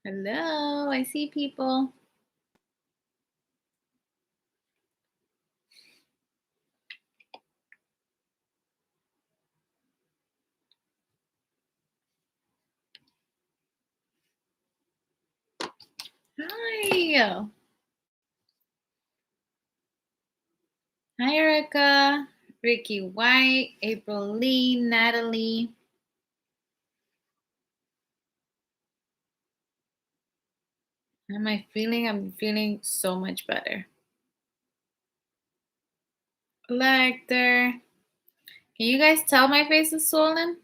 Hello, I see people. Hi. Hi, Erica, Ricky White, April Lee, Natalie. How am I feeling? I'm feeling so much better. Lecter. Can you guys tell my face is swollen?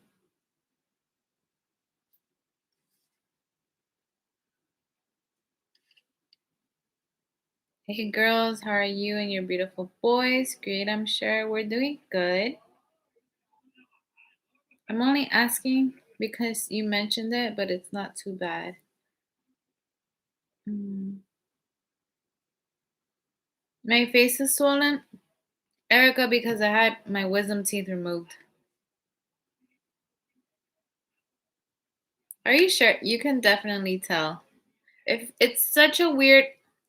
Hey, girls, how are you and your beautiful boys? Great, I'm sure. We're doing good. I'm only asking because you mentioned it, but it's not too bad. My face is swollen, Erica, because I had my wisdom teeth removed. Are you sure? You can definitely tell. If it's such a weird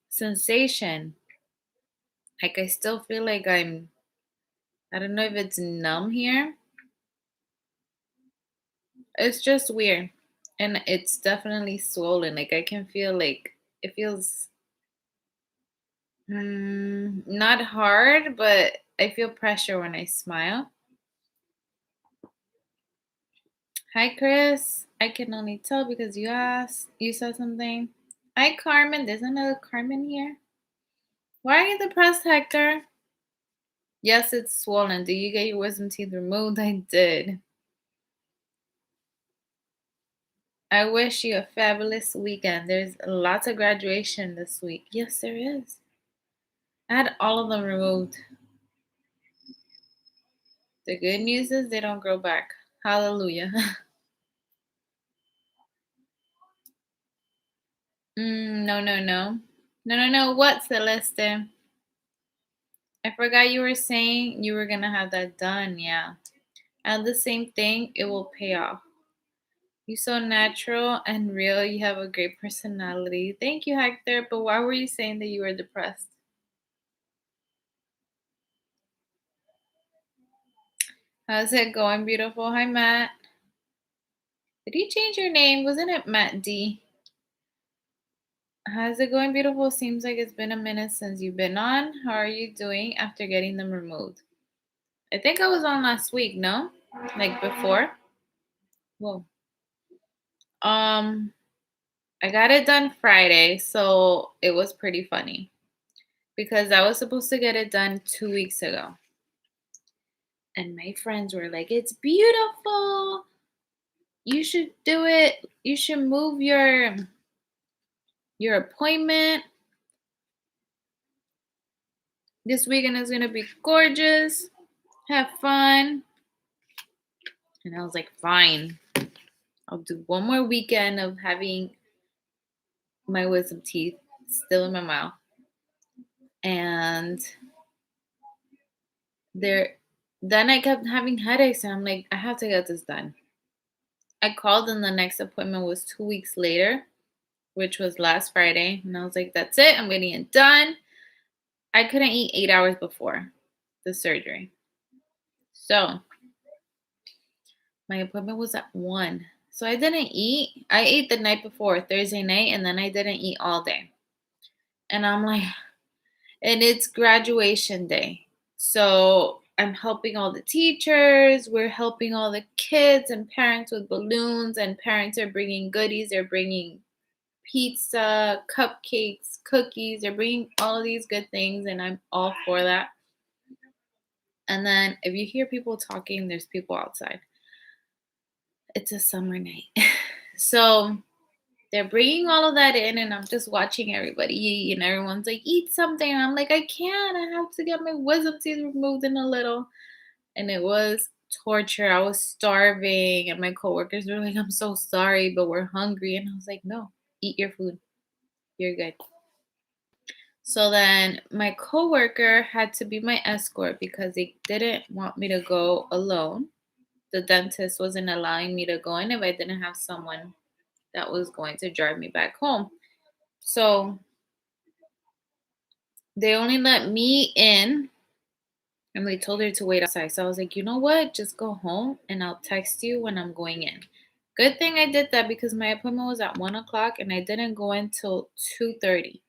sensation, like I still feel like I don't know if it's numb here. It's just weird. And it's definitely swollen. Like I can feel like it feels not hard, but I feel pressure when I smile. Hi, Chris. I can only tell because you asked. You said something. Hi, Carmen. There's another Carmen here. Why are you depressed, Hector? Yes, it's swollen. Did you get your wisdom teeth removed? I did. I wish you a fabulous weekend. There's lots of graduation this week. Yes, there is. I had all of them removed. The good news is they don't grow back. Hallelujah. No, no, no. No, no, no. What, Celeste? I forgot you were saying you were going to have that done. Yeah. And the same thing, it will pay off. You're so natural and real. You have a great personality. Thank you, Hector. But why were you saying that you were depressed? How's it going, beautiful? Hi, Matt. Did you change your name? Wasn't it Matt D? How's it going, beautiful? Seems like it's been a minute since you've been on. How are you doing after getting them removed? I think I was on last week, no? Like before? Whoa. Um, I got it done Friday, so it was pretty funny because I was supposed to get it done 2 weeks ago. And my friends were like, it's beautiful. You should do it. You should move your appointment. This weekend is gonna be gorgeous. Have fun. And I was like, fine. I'll do one more weekend of having my wisdom teeth still in my mouth. And there then I kept having headaches and I'm like, I have to get this done. I called and the next appointment was 2 weeks later, which was last Friday. And I was like, that's it, I'm getting it done. I couldn't eat 8 hours before the surgery. So my appointment was at 1. So I didn't eat. I ate the night before, Thursday night, and then I didn't eat all day. And I'm like, and it's graduation day. So I'm helping all the teachers. We're helping all the kids and parents with balloons, and parents are bringing goodies. They're bringing pizza, cupcakes, cookies. They're bringing all of these good things, and I'm all for that. And then if you hear people talking, there's people outside. It's a summer night. So they're bringing all of that in, and I'm just watching everybody eat, and everyone's like, eat something. And I'm like, I can't. I have to get my wisdom teeth removed in a little. And it was torture. I was starving, and my coworkers were like, I'm so sorry, but we're hungry. And I was like, no, eat your food. You're good. So then my coworker had to be my escort because they didn't want me to go alone. The dentist wasn't allowing me to go in if I didn't have someone that was going to drive me back home. So they only let me in and they told her to wait outside. So I was like, you know what? Just go home and I'll text you when I'm going in. Good thing I did that because my appointment was at 1 o'clock and I didn't go in till 2:30.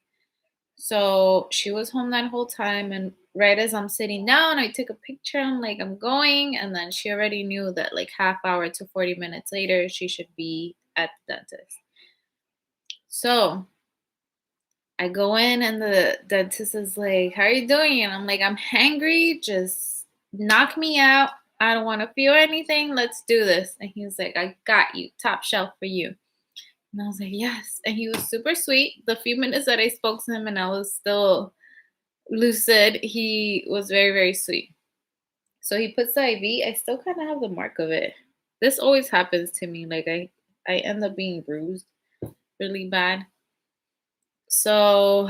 So she was home that whole time. And right as I'm sitting down, I took a picture. I'm like, I'm going. And then she already knew that like half hour to 40 minutes later, she should be at the dentist. So I go in and the dentist is like, how are you doing? And I'm like, I'm hangry. Just knock me out. I don't want to feel anything. Let's do this. And he's like, I got you. Top shelf for you. And I was like, yes. And he was super sweet. The few minutes that I spoke to him and I was still lucid, he was very, very sweet. So he puts the IV. I still kind of have the mark of it. This always happens to me. Like I end up being bruised really bad. So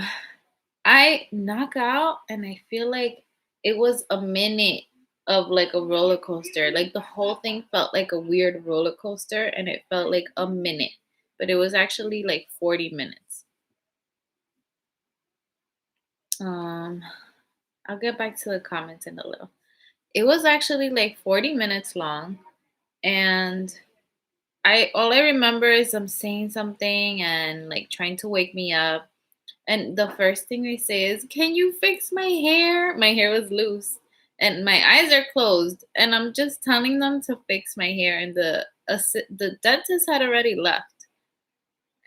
I knock out and I feel like it was a minute of like a roller coaster. Like the whole thing felt like a weird roller coaster and it felt like a minute, but it was actually like 40 minutes. Um I'll get back to the comments in a little. It was actually like 40 minutes long and I all I remember is I'm saying something and like trying to wake me up. And the first thing they say is, "Can you fix my hair?" My hair was loose and my eyes are closed. And I'm just telling them to fix my hair. And the dentist had already left.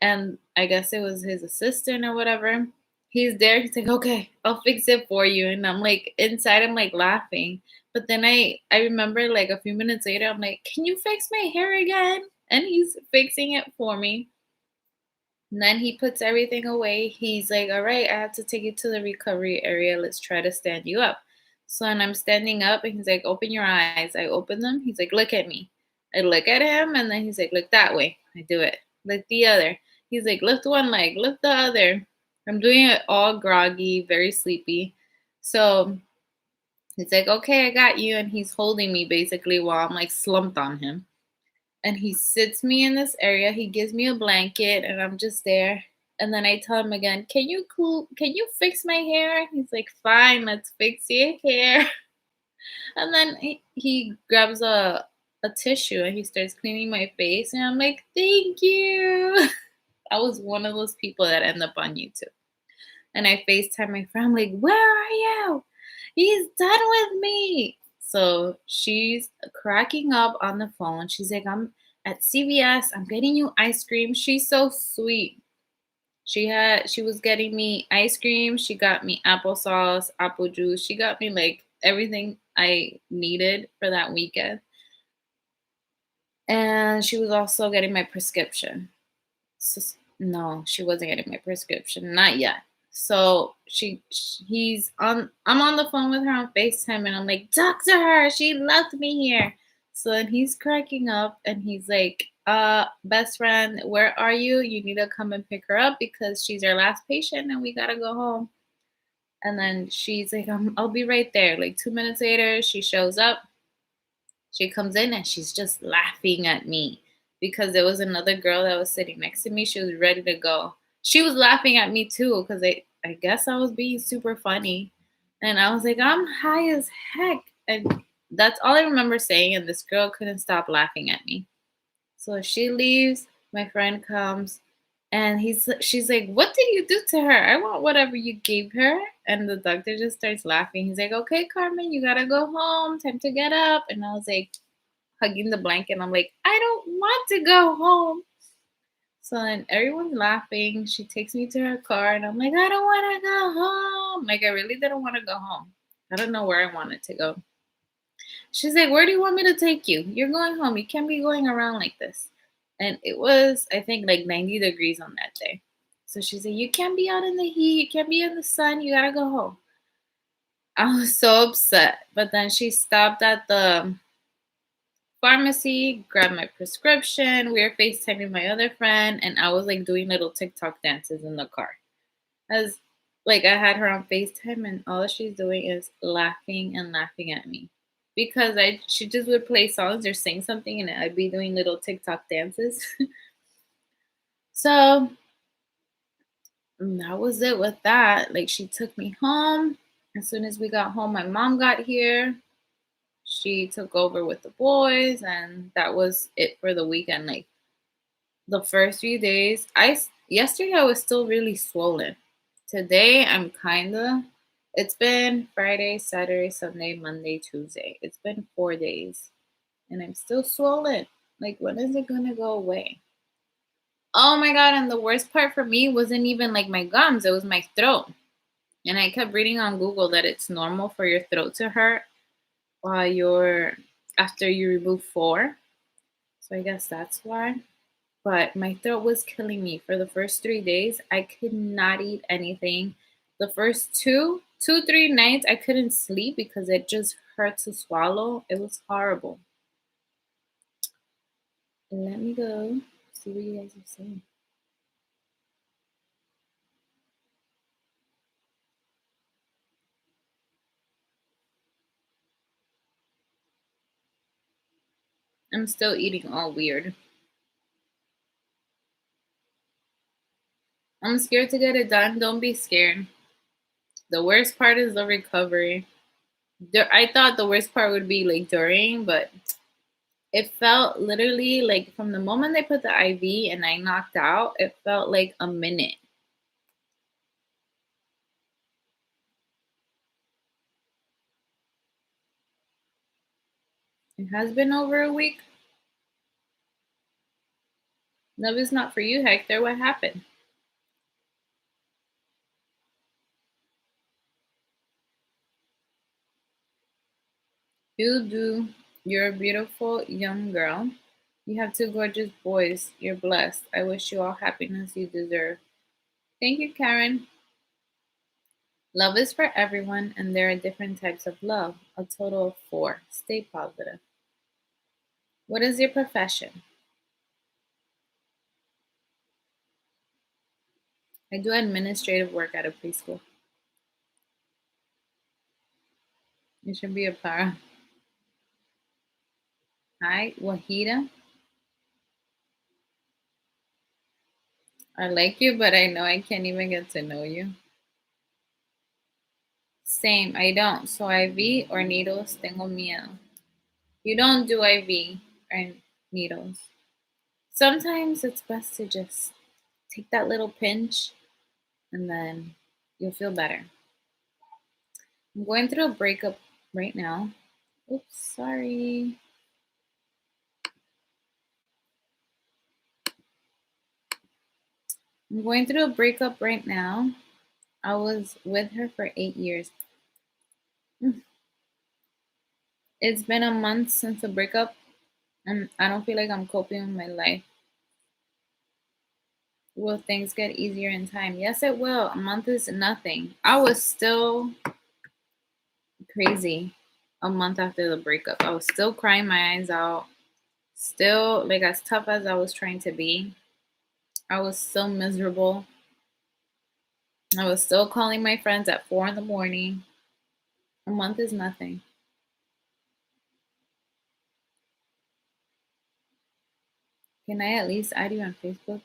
And I guess it was his assistant or whatever. He's there. He's like, "Okay, I'll fix it for you." And I'm like, inside, I'm like laughing. But then I remember like a few minutes later, I'm like, "Can you fix my hair again?" And he's fixing it for me. And then he puts everything away. He's like, all right, I have to take you to the recovery area. Let's try to stand you up. So and I'm standing up and he's like, open your eyes. I open them. He's like, look at me. I look at him and then he's like, look that way. I do it. Look the other. He's like, lift one leg, lift the other. I'm doing it all groggy, very sleepy. So he's like, okay, I got you. And he's holding me basically while I'm like slumped on him and he sits me in this area. He gives me a blanket, and I'm just there. And then I tell him again, Can you fix my hair?" He's like, "Fine, let's fix your hair." And then he grabs a tissue and he starts cleaning my face, and I'm like, "Thank you." I was one of those people that end up on YouTube. And I FaceTime my friend, I'm like, "Where are you? He's done with me." So she's cracking up on the phone. She's like, I'm at CVS. I'm getting you ice cream. She's so sweet. She was getting me ice cream. She got me applesauce, apple juice. She got me like everything I needed for that weekend. And she was also getting my prescription. No, she wasn't getting my prescription, not yet. So I'm on the phone with her on FaceTime, and I'm like, talk to her. She left me here. So then he's cracking up, and he's like, best friend, where are you? You need to come and pick her up because she's our last patient, and we gotta go home. And then she's like, I'll be right there. Like 2 minutes later, she shows up. She comes in and she's just laughing at me because there was another girl that was sitting next to me. She was ready to go. She was laughing at me too because I guess I was being super funny. And I was like, I'm high as heck. And that's all I remember saying. And this girl couldn't stop laughing at me. So she leaves. My friend comes. And she's like, what did you do to her? I want whatever you gave her. And the doctor just starts laughing. He's like, okay, Carmen, you gotta go home. Time to get up. And I was like, hugging the blanket. I'm like, I don't want to go home. So then everyone's laughing. She takes me to her car, and I'm like, I don't want to go home. Like, I really didn't want to go home. I don't know where I wanted to go. She's like, where do you want me to take you? You're going home. You can't be going around like this. And it was, I think, like 90 degrees on that day. So she said, you can't be out in the heat. You can't be in the sun. You got to go home. I was so upset. But then she stopped at the pharmacy, grabbed my prescription. We were FaceTiming my other friend, and I was like doing little TikTok dances in the car. As like I had her on FaceTime, and all she's doing is laughing and laughing at me because she just would play songs or sing something, and I'd be doing little TikTok dances. So that was it with that. Like, she took me home. As soon as we got home, my mom got here. She took over with the boys, and that was it for the weekend. Like, the first few days, yesterday I was still really swollen. Today I'm kinda. It's been Friday, Saturday, Sunday, Monday, Tuesday. It's been 4 days, and I'm still swollen. Like, when is it gonna go away? Oh my god! And the worst part for me wasn't even like my gums; it was my throat. And I kept reading on Google that it's normal for your throat to hurt while you're after you remove four. So I guess that's why. But my throat was killing me for the first 3 days. I could not eat anything. The first 3 nights, I couldn't sleep because it just hurt to swallow. It was horrible. Let me go see what you guys are saying. I'm still eating all weird. I'm scared to get it done. Don't be scared. The worst part is the recovery. I thought the worst part would be like during, but it felt literally like from the moment they put the IV and I knocked out, it felt like a minute. It has been over a week. Love is not for you, Hector. What happened? You do. You're a beautiful young girl. You have two gorgeous boys. You're blessed. I wish you all happiness you deserve. Thank you, Karen. Love is for everyone, and there are different types of love. A total of four. Stay positive. What is your profession? I do administrative work at a preschool. You should be a para. Hi, Wahida. I like you, but I know I can't even get to know you. Same, I don't. So IV or needles, tengo miedo. You don't do IV or needles. Sometimes it's best to just take that little pinch and then you'll feel better. I'm going through a breakup right now. Oops, sorry. I'm going through a breakup right now. I was with her for 8 years. It's been a month since the breakup, and I don't feel like I'm coping with my life. Will things get easier in time? Yes, it will. A month is nothing. I was still crazy a month after the breakup. I was still crying my eyes out. Still, like, as tough as I was trying to be, I was still miserable. I was still calling my friends at 4 in the morning. A month is nothing. Can I at least add you on Facebook?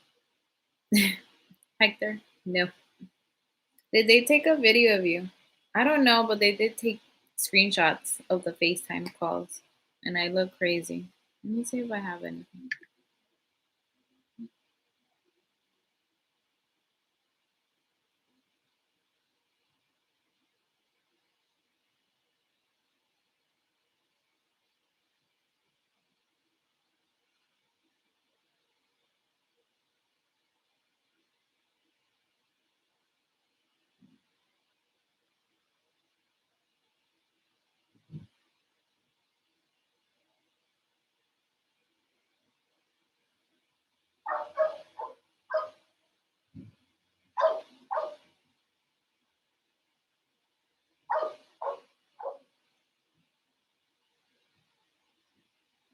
Hector? No. Did they take a video of you? I don't know, but they did take screenshots of the FaceTime calls, and I look crazy. Let me see if I have anything.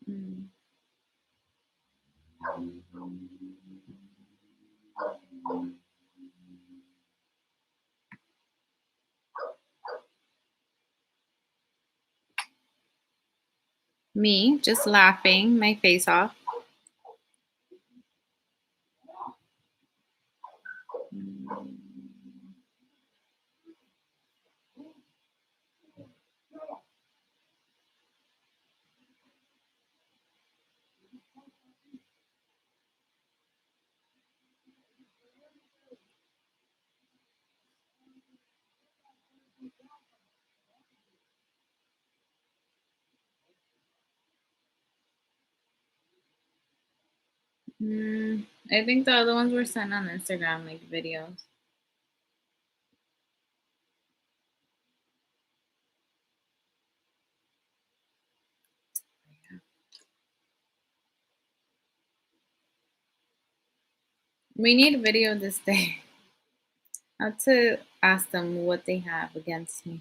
Mm. Me just laughing my face off. I think the other ones were sent on Instagram, like videos. We need a video this day. I have to ask them what they have against me.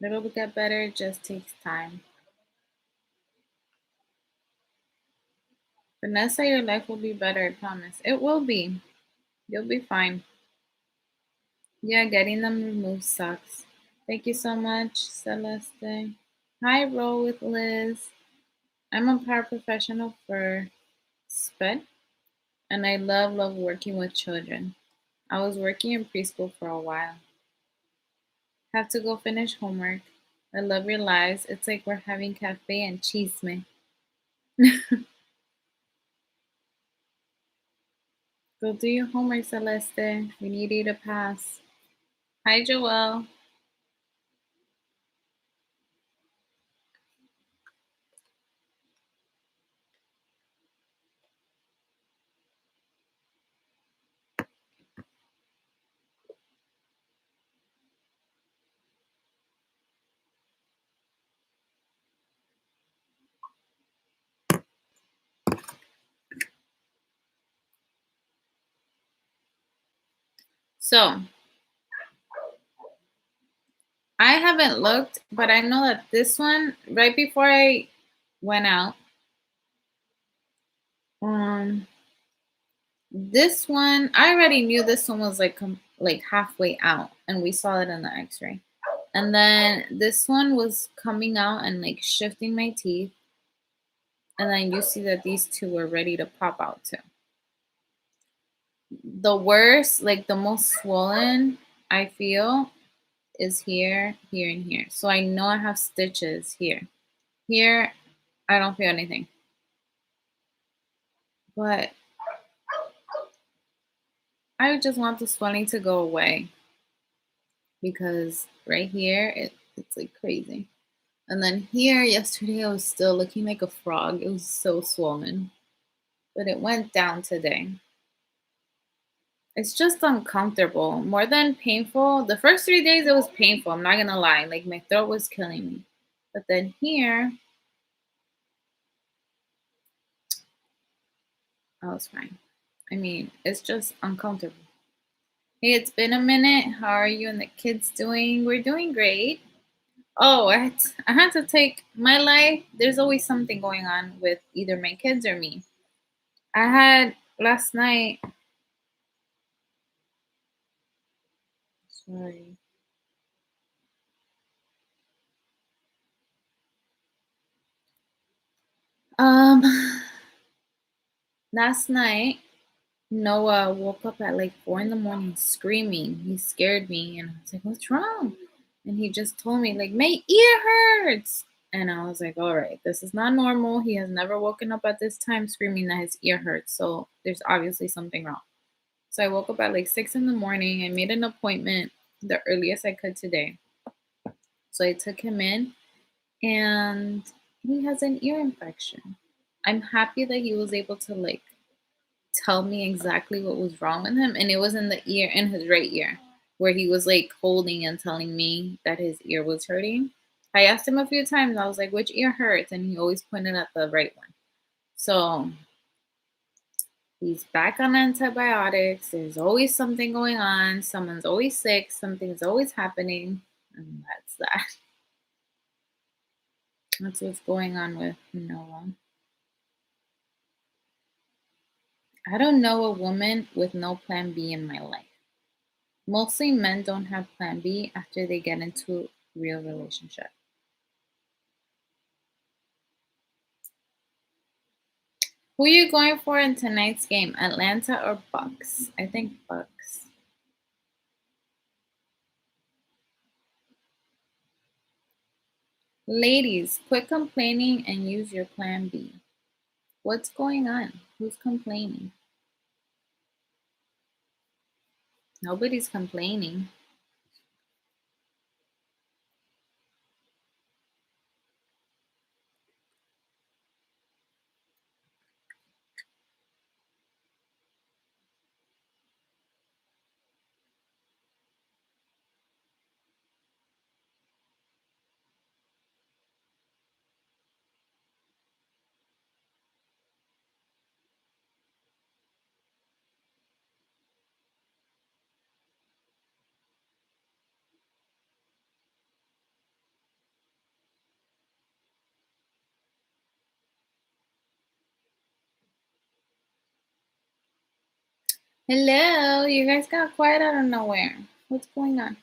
It'll get better, it just takes time. Vanessa, your life will be better, I promise. It will be. You'll be fine. Yeah, getting them removed sucks. Thank you so much, Celeste. Hi, Roll with Liz. I'm a paraprofessional for SPED, and I love working with children. I was working in preschool for a while. Have to go finish homework. I love your lives. It's like we're having cafe and chisme. Go do your homework, Celeste. We need you to pass. Hi, Joelle. So, I haven't looked, but I know that this one, right before I went out, um, this one, I already knew this one was like halfway out, and we saw it in the X-ray. And then this one was coming out and like shifting my teeth, and then you see that these two were ready to pop out too. The worst, like the most swollen, I feel is here, here, and here. So I know I have stitches here. Here, I don't feel anything. But I just want the swelling to go away because right here, it's like crazy. And then here, yesterday, I was still looking like a frog. It was so swollen, but it went down today. It's just uncomfortable more than painful. The first 3 days, it was painful. I'm not gonna lie. Like my throat was killing me. But then here, I was fine. I mean, it's just uncomfortable. Hey, it's been a minute. How are you and the kids doing? We're doing great. Oh, I had to take my life. There's always something going on with either my kids or me. I had last night. Sorry. Um, last night Noah woke up at like 4 in the morning screaming. He scared me, and I was like, "What's wrong?" And he just told me like, "My ear hurts." And I was like, "All right, this is not normal. He has never woken up at this time screaming that his ear hurts. So there's obviously something wrong." So I woke up at like 6 in the morning. I made an appointment the earliest I could today. So I took him in, and he has an ear infection. I'm happy that he was able to like tell me exactly what was wrong with him, and it was in the ear, in his right ear, where he was like holding and telling me that his ear was hurting. I asked him a few times. I was like, "Which ear hurts?" And he always pointed at the right one. So he's back on antibiotics. There's always something going on. Someone's always sick. Something's always happening, and that's that. That's what's going on with Noah. I don't know a woman with no plan B in my life. Mostly men don't have plan B after they get into real relationship. Who are you going for in tonight's game? Atlanta or Bucks? I think Bucks. Ladies, quit complaining and use your plan B. What's going on? Who's complaining? Nobody's complaining. Hello, you guys got quiet out of nowhere. What's going on?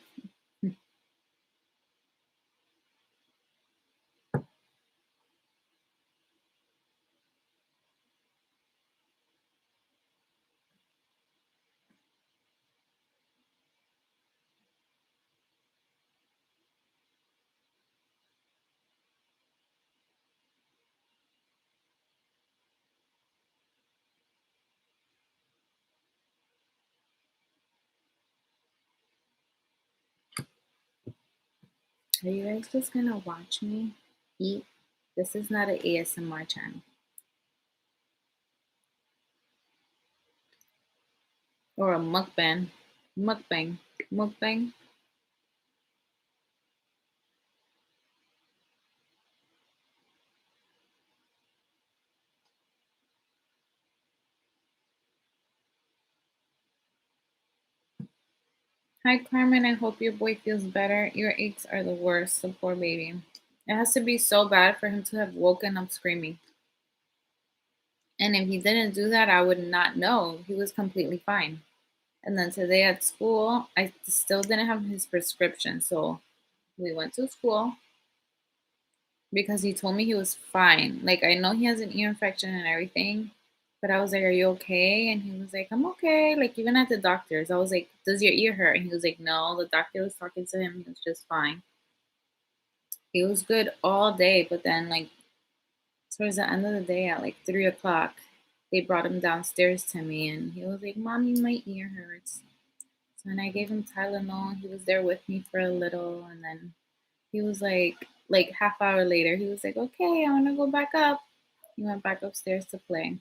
Are you guys just gonna watch me eat? This is not an ASMR channel or a mukbang. Mukbang. Mukbang. Hi, Carmen. I hope your boy feels better. Your aches are the worst. The poor baby. It has to be so bad for him to have woken up screaming. And if he didn't do that, I would not know. He was completely fine. And then today at school, I still didn't have his prescription. So we went to school because he told me he was fine. Like, I know he has an ear infection and everything, but I was like, "Are you okay?" And he was like, "I'm okay." Like, even at the doctor's, I was like, "Does your ear hurt?" And he was like, "No." The doctor was talking to him, he was just fine. He was good all day, but then, like, towards the end of the day at like 3 o'clock, they brought him downstairs to me and he was like, "Mommy, my ear hurts." So then I gave him Tylenol. He was there with me for a little, and then he was like half hour later, he was like, "Okay, I want to go back up." He went back upstairs to play.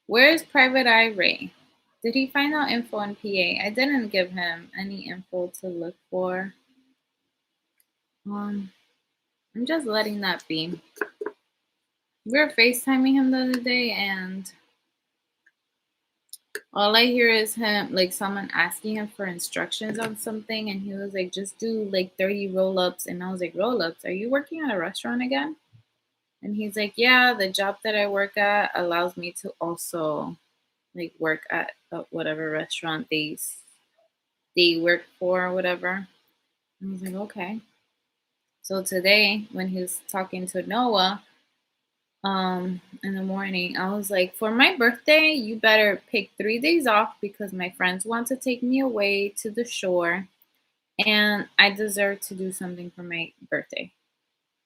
Where's Private Eye Ray? Did he find out info on PA? I didn't give him any info to look for. Um, I'm just letting that be. We were FaceTiming him the other day, and all I hear is him, like someone asking him for instructions on something, and he was like, "Just do like 30 roll ups." And I was like, "Roll ups? Are you working at a restaurant again?" And he's like, "Yeah, the job that I work at allows me to also like work at whatever restaurant they work for or whatever." I was like, "Okay." So today, when he was talking to Noah, in the morning, I was like, "For my birthday, you better pick 3 days off because my friends want to take me away to the shore, and I deserve to do something for my birthday."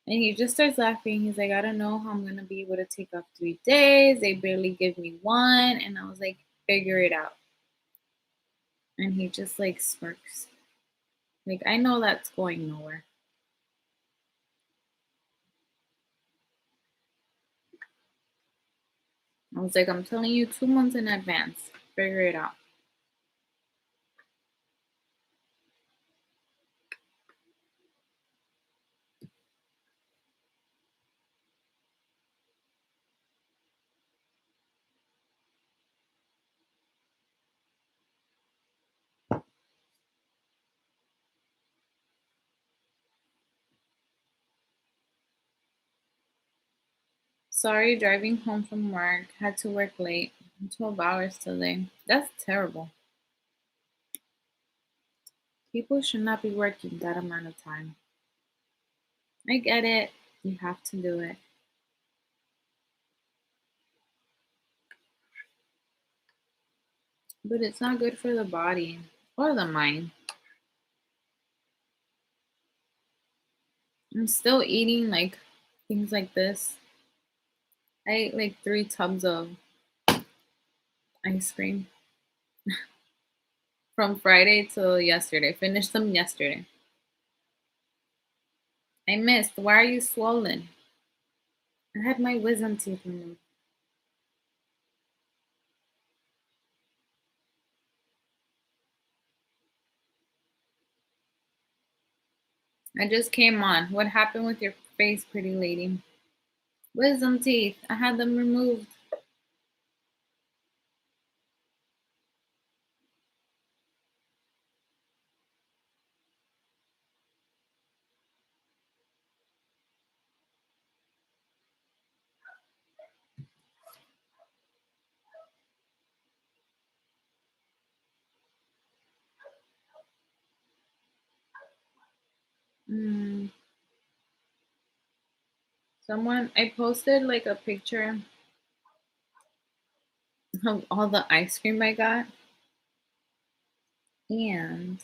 And he just starts laughing. He's like, "I don't know how I'm gonna be able to take off 3 days. They barely give me one." And I was like, "Figure it out." And he just like smirks. Like, I know that's going nowhere. I was like, "I'm telling you 2 months in advance. Figure it out." Sorry, driving home from work. Had to work late. 12 hours today. That's terrible. People should not be working that amount of time. I get it. You have to do it. But it's not good for the body or the mind. I'm still eating like things like this. I ate like 3 tubs of ice cream from Friday till yesterday. Finished them yesterday. I missed. Why are you swollen? I had my wisdom teeth removed. I just came on. What happened with your face, pretty lady? Wisdom teeth. I had them removed. Mm, someone I posted like a picture of all the ice cream I got, and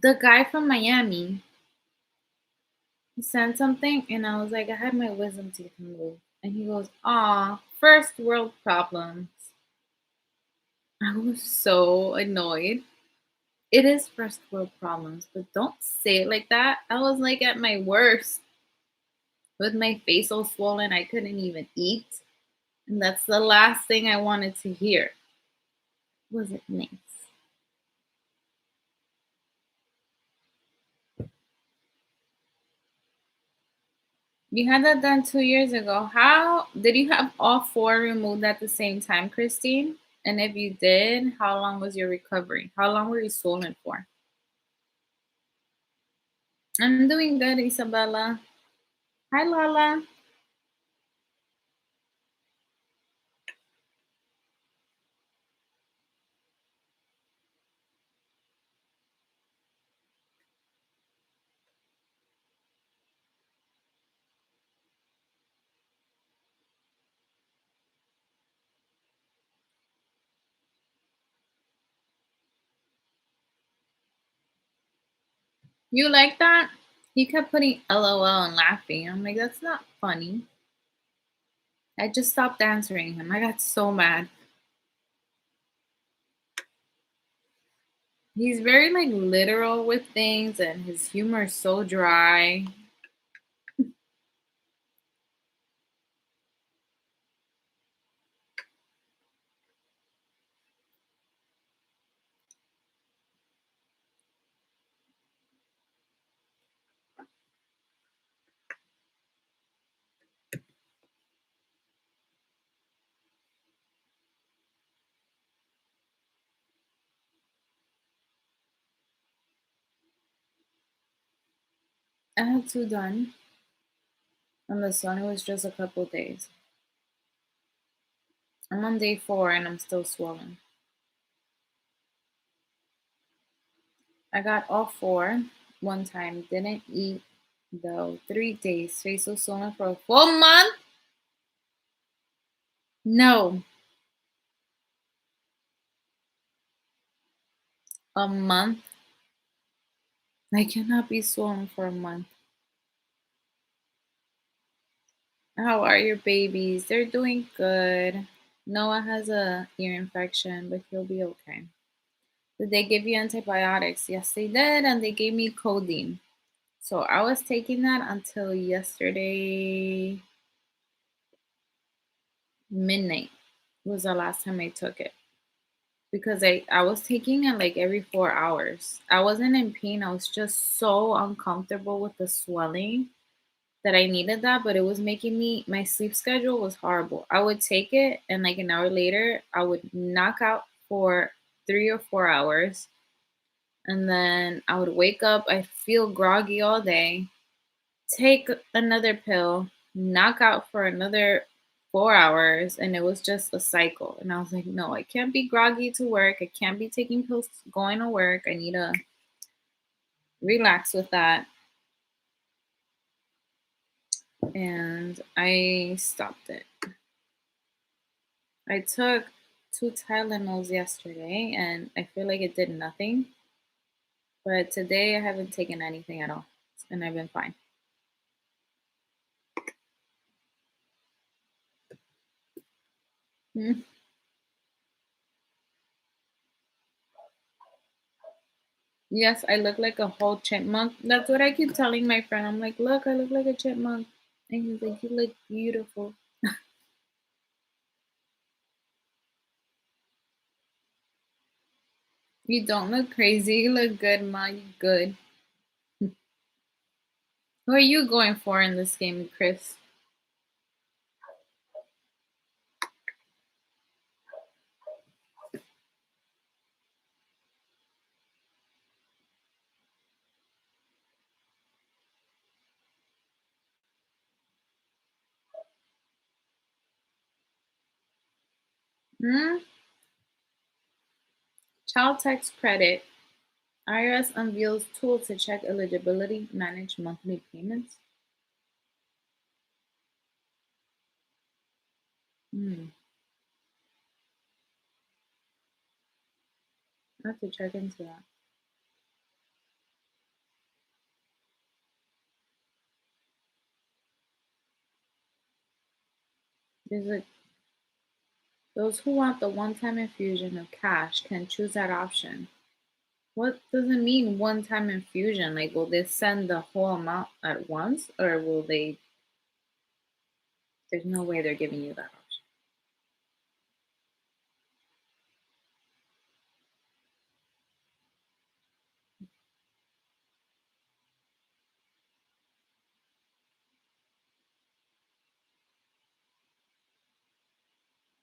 the guy from Miami, he sent something, and I was like, I had my wisdom teeth removed, and he goes, "Aw, first world problems." I was so annoyed. It is first world problems, but don't say it like that. I was like at my worst with my face all swollen. I couldn't even eat. And that's the last thing I wanted to hear. Was it nice? You had that done 2 years ago. How did you have all four removed at the same time, Christine? And if you did, how long was your recovery? How long were you swollen for? I'm doing good, Isabella. Hi, Lala. You like that? He kept putting LOL and laughing. I'm like, that's not funny. I just stopped answering him. I got so mad. He's very like literal with things and his humor is so dry. I had two done and this one was just a couple days. I'm on day 4 and I'm still swollen. I got all four one time, didn't eat though. 3 days, face was swollen for a full month? No, a month. I cannot be swollen for a month. How are your babies? They're doing good. Noah has a ear infection, but he'll be okay. Did they give you antibiotics? Yes, they did, and they gave me codeine. So I was taking that until yesterday midnight was the last time I took it because I was taking it like every 4 hours. I wasn't in pain. I was just so uncomfortable with the swelling that I needed that, but it was making me my sleep schedule was horrible. I would take it and like an hour later I would knock out for 3 or 4 hours and then I would wake up, I feel groggy all day, take another pill, knock out for another 4 hours, and it was just a cycle. And I was like, no, I can't be groggy to work. I can't be taking pills going to work. I need to relax with that. And I stopped it. I took two Tylenols yesterday and I feel like it did nothing. But today I haven't taken anything at all and I've been fine. Mm. Yes, I look like a whole chipmunk. That's what I keep telling my friend. I'm like, look, I look like a chipmunk. And he's like, you look beautiful. You don't look crazy. You look good, Ma. You good. Who are you going for in this game, Chris? Hmm? Child tax credit. IRS unveils tool to check eligibility, manage monthly payments. Hmm. I have to check into that. There's a Those who want the one-time infusion of cash can choose that option. What does it mean one-time infusion? Like, will they send the whole amount at once, or will they? There's no way they're giving you that option.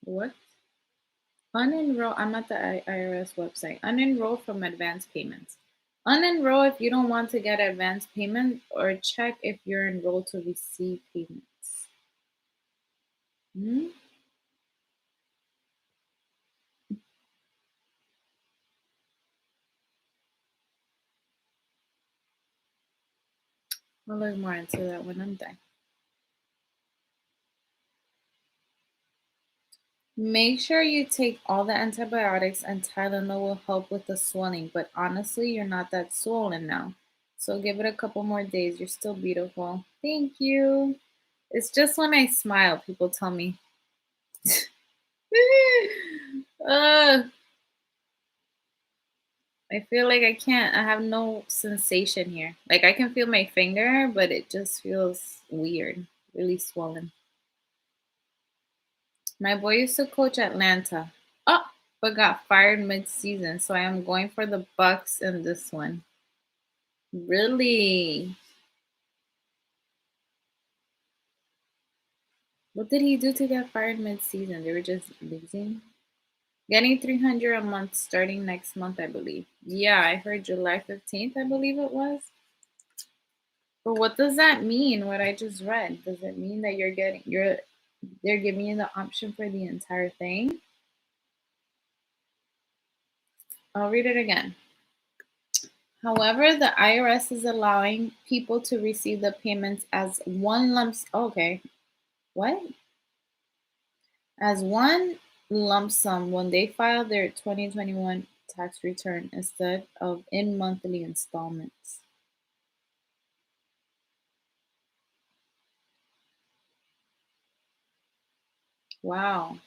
What? Unenroll. I'm at the IRS website. Unenroll from advance payments. Unenroll if you don't want to get advance payment, or check if you're enrolled to receive payments. Hmm? I'll look more into that when I'm done. Make sure you take all the antibiotics, and Tylenol will help with the swelling, but honestly, you're not that swollen now. So give it a couple more days. You're still beautiful. Thank you. It's just when I smile, people tell me. uh, I feel like I have no sensation here. Like I can feel my finger, but it just feels weird, really swollen. My boy used to coach Atlanta. Oh, but got fired mid-season, so I am going for the Bucks in this one. Really? What did he do to get fired mid-season? They were just losing. Getting 300 a month starting next month, I believe. Yeah, I heard July 15th, I believe it was. But what does that mean? What I just read? Does it mean that they're giving you the option for the entire thing? I'll read it again. However, the IRS is allowing people to receive the payments as one okay. What? As one lump sum when they file their 2021 tax return instead of in monthly installments. Wow.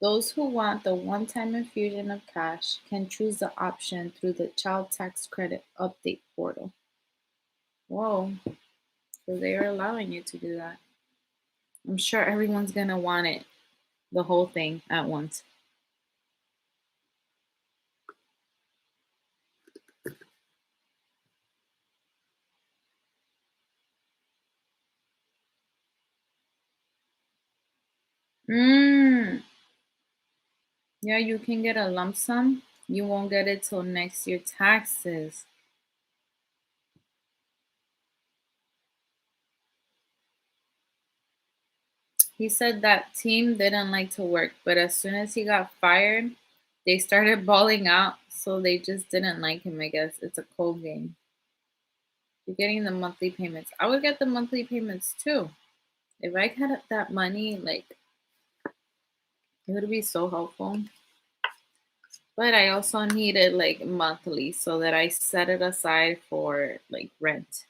Those who want the one-time infusion of cash can choose the option through the Child Tax Credit Update portal. Whoa. So they are allowing you to do that. I'm sure everyone's going to want it, the whole thing at once. Mm. Yeah, you can get a lump sum. You won't get it till next year taxes. He said that team didn't like to work, but as soon as he got fired, they started balling out, so they just didn't like him, I guess. It's a cold game. You're getting the monthly payments. I would get the monthly payments too. If I had that money, like it would be so helpful. But I also need it like monthly so that I set it aside for like rent.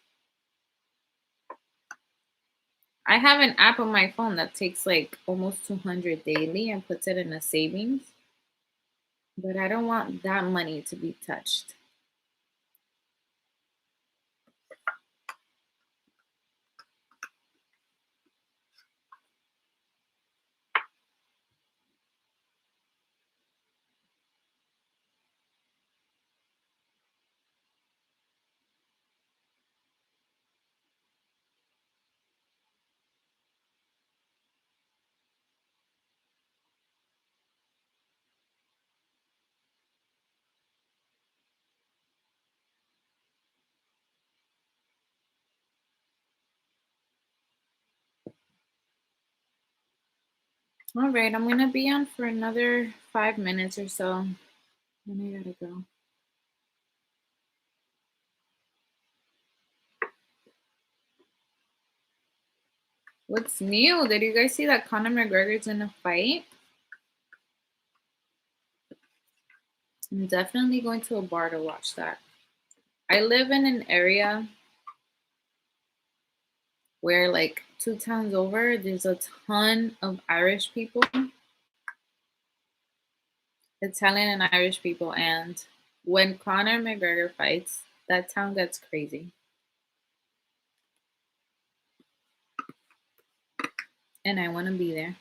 I have an app on my phone that takes like almost 200 daily and puts it in a savings, but I don't want that money to be touched. All right, I'm gonna be on for another 5 minutes or so. Then I gotta go. What's new? Did you guys see that Conor McGregor's in a fight? I'm definitely going to a bar to watch that. I live in an area where, like, two towns over, there's a ton of Irish people, Italian and Irish people. And when Conor McGregor fights, that town gets crazy. And I want to be there.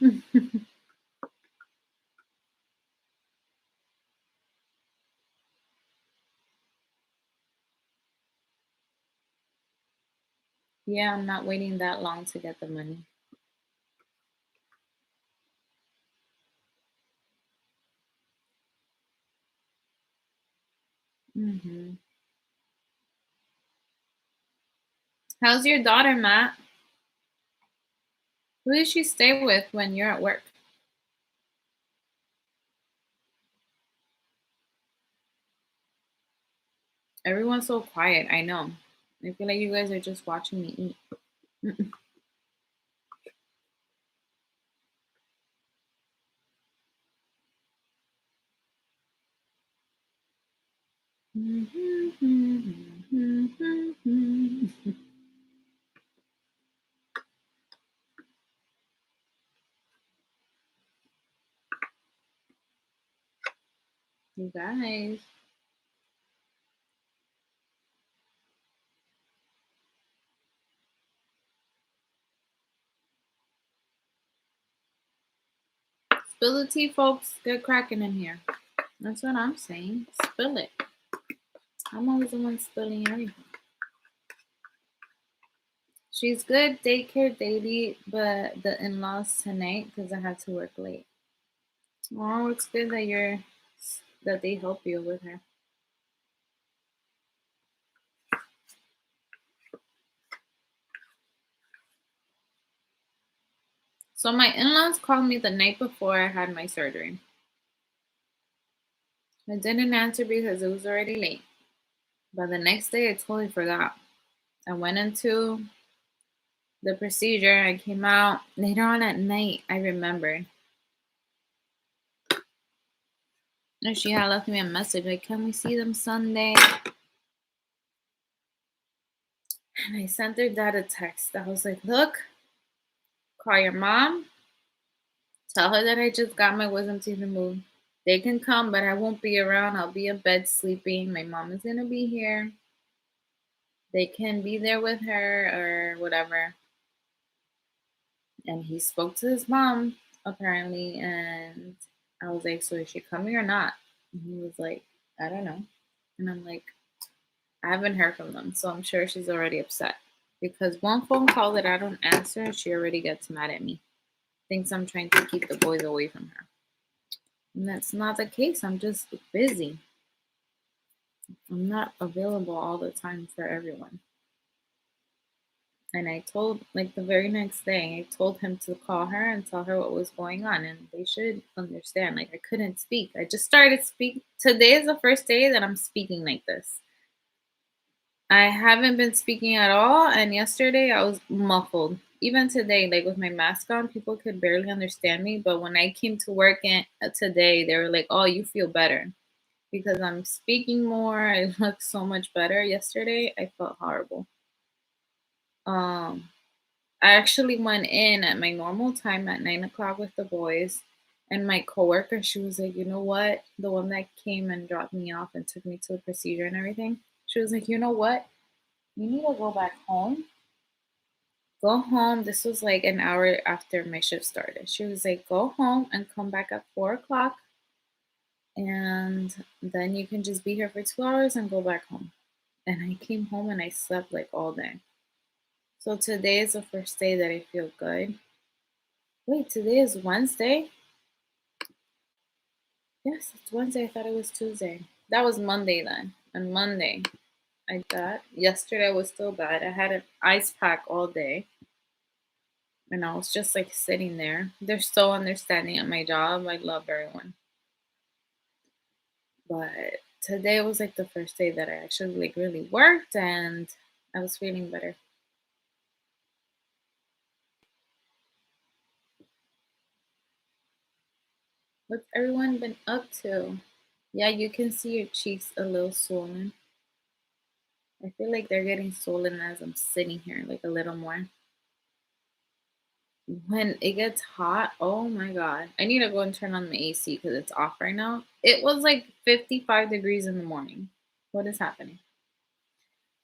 Yeah, I'm not waiting that long to get the money. Hmm. How's your daughter, Matt? Who does she stay with when you're at work? Everyone's so quiet. I know. I feel like you guys are just watching me eat. You guys. Spill the tea, folks. Get cracking in here. That's what I'm saying. Spill it. I'm always the one spilling everything. She's good daycare daily, but the in-laws tonight because I had to work late. Oh, it's good that they help you with her. So my in-laws called me the night before I had my surgery. I didn't answer because it was already late. But the next day I totally forgot. I went into the procedure. I came out later on at night. I remembered. And she had left me a message like, "Can we see them Sunday?" And I sent her dad a text. I was like, "Look, call your mom. Tell her that I just got my wisdom teeth removed. They can come, but I won't be around. I'll be in bed sleeping. My mom is gonna be here. They can be there with her or whatever." And he spoke to his mom apparently, and I was like, "So is she coming or not?" And he was like, "I don't know." And I'm like, "I haven't heard from them, so I'm sure she's already upset because one phone call that I don't answer, she already gets mad at me. Thinks I'm trying to keep the boys away from her. And that's not the case. I'm just busy. I'm not available all the time for everyone." And I told, like, the very next day, I told him to call her and tell her what was going on. And they should understand. Like, I couldn't speak. I just started speak. Today is the first day that I'm speaking like this. I haven't been speaking at all. And yesterday I was muffled. Even today, like with my mask on, people could barely understand me. But when I came to work today, they were like, "Oh, you feel better." Because I'm speaking more. I look so much better. Yesterday, I felt horrible. Um, I actually went in at my normal time at 9 o'clock with the boys, and my coworker, she was like, "You know what? The one that came and dropped me off and took me to the procedure and everything." She was like, "You know what? You need to go back home. Go home." This was like an hour after my shift started. She was like, "Go home and come back at 4 o'clock, and then you can just be here for 2 hours and go back home." And I came home and I slept like all day. So today is the first day that I feel good. Wait, today is Wednesday? Yes, it's Wednesday. I thought it was Tuesday. That was Monday then. On Monday, I thought. Yesterday was still bad. I had an ice pack all day. And I was just like sitting there. They're so understanding at my job. I love everyone. But today was like the first day that I actually like really worked and I was feeling better. What's everyone been up to? Yeah, you can see your cheeks a little swollen. I feel like they're getting swollen as I'm sitting here, like a little more. When it gets hot, oh my god. I need to go and turn on the AC because it's off right now. It was like 55 degrees in the morning. What is happening?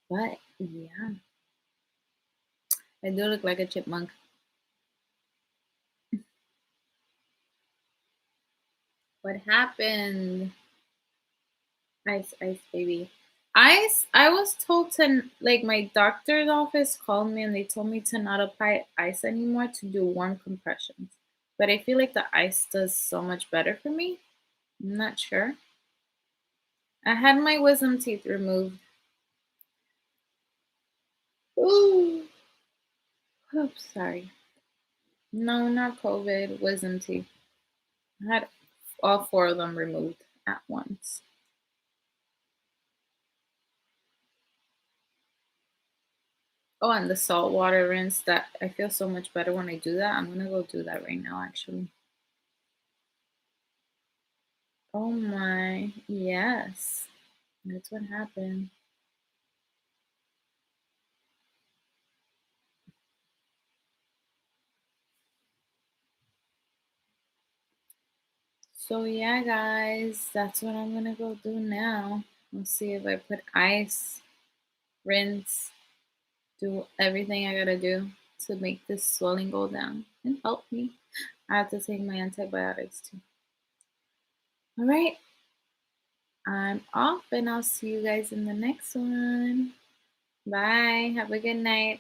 But yeah, I do look like a chipmunk. What happened? Ice, ice, baby. Ice, I was told to, like, my doctor's office called me and they told me to not apply ice anymore to do warm compressions. But I feel like the ice does so much better for me. I'm not sure. I had my wisdom teeth removed. Ooh, oops, sorry. No, not COVID, wisdom teeth. I had all four of them removed at once. Oh, and the salt water rinse that I feel so much better when I do that. I'm gonna go do that right now, actually. Oh my, yes. That's what happened. So yeah, guys, that's what I'm gonna go do now. Let's see if I put ice, rinse, do everything I gotta do to make this swelling go down and help me. I have to take my antibiotics too. All right, I'm off and I'll see you guys in the next one. Bye. Have a good night.